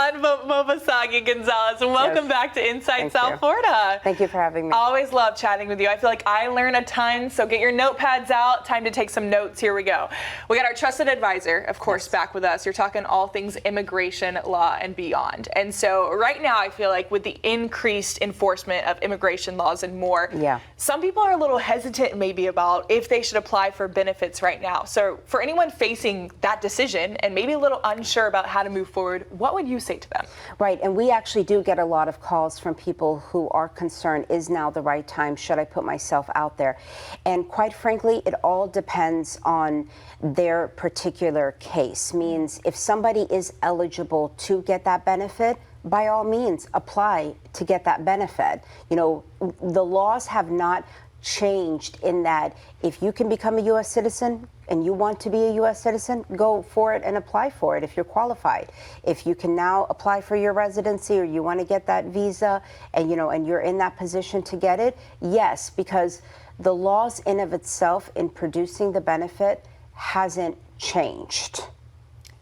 Saman Mobasagi Gonzalez, and welcome back to Inside South Florida. Thank you for having me. Always love chatting with you. I feel like I learn a ton, so get your notepads out. Time to take some notes. Here we go. We got our trusted advisor, of course, back with us. You're talking all things immigration law and beyond. And so right now, I feel like with the increased enforcement of immigration laws and more, some people are a little hesitant maybe about if they should apply for benefits right now. So for anyone facing that decision and maybe a little unsure about how to move forward, what would you say to them? Right, and we actually do get a lot of calls from people who are concerned, is now the right time? Should I put myself out there? And quite frankly, it all depends on their particular case. Means if somebody is eligible to get that benefit, by all means, apply to get that benefit. You know, the laws have not changed in that if you can become a U.S. citizen and you want to be a U.S. citizen, go for it and apply for it if you're qualified. If you can now apply for your residency or you want to get that visa and and you're in that position to get it, yes, because the laws in of itself in producing the benefit hasn't changed.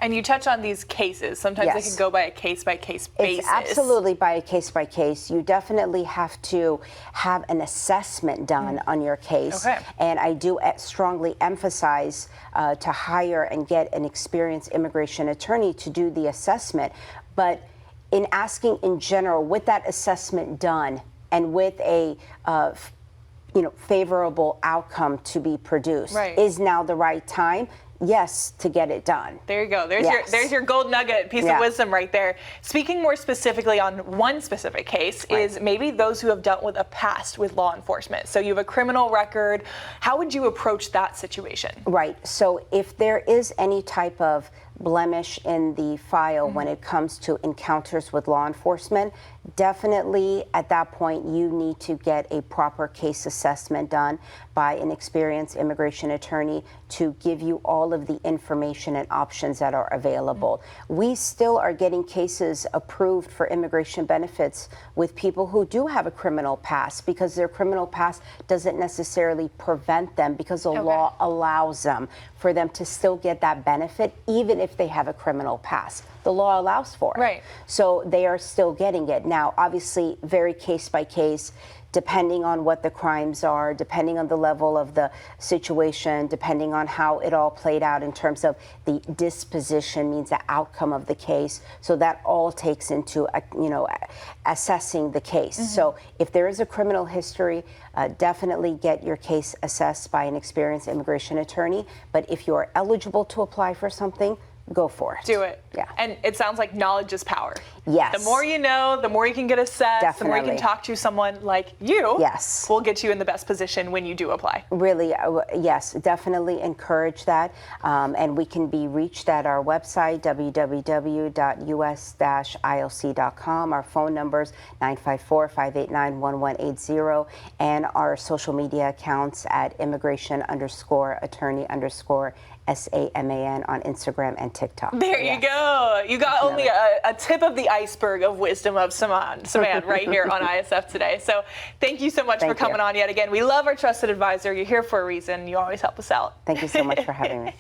And you touch on these cases. Sometimes they can go by a case-by-case basis. It's absolutely by a case-by-case. You definitely have to have an assessment done on your case. Okay. And I do strongly emphasize to hire and get an experienced immigration attorney to do the assessment. But in asking in general, with that assessment done and with a favorable outcome to be produced, is now the right time? Yes, to get it done. There you go. There's your gold nugget piece of wisdom right there. Speaking more specifically on one specific case is maybe those who have dealt with a past with law enforcement. So you have a criminal record. How would you approach that situation? Right. So if there is any type of blemish in the file when it comes to encounters with law enforcement, definitely at that point you need to get a proper case assessment done by an experienced immigration attorney to give you all of the information and options that are available. We still are getting cases approved for immigration benefits with people who do have a criminal past because their criminal past doesn't necessarily prevent them because the law allows them for them to still get that benefit even if they have a criminal past. The law allows for it. Right. So they are still getting it. Now, obviously, very case by case, depending on what the crimes are, depending on the level of the situation, depending on how it all played out in terms of the disposition, means the outcome of the case. So that all takes into, assessing the case. So if there is a criminal history, definitely get your case assessed by an experienced immigration attorney. But if you are eligible to apply for something, go for it. Do it. Yeah. And it sounds like knowledge is power. Yes. The more you know, the more you can get assessed, Definitely. the more you can talk to someone like you. Yes. Will get you in the best position when you do apply. Really, yes, definitely encourage that. And we can be reached at our website, www.us-ilc.com. Our phone numbers, 954-589-1180. And our social media accounts at immigration_attorney_SAMAN on Instagram and TikTok. There you go. You got only a tip of the iceberg of wisdom of Saman right here on ISF today. So thank you so much for coming on yet again. We love our trusted advisor. You're here for a reason. You always help us out. Thank you so much for having me.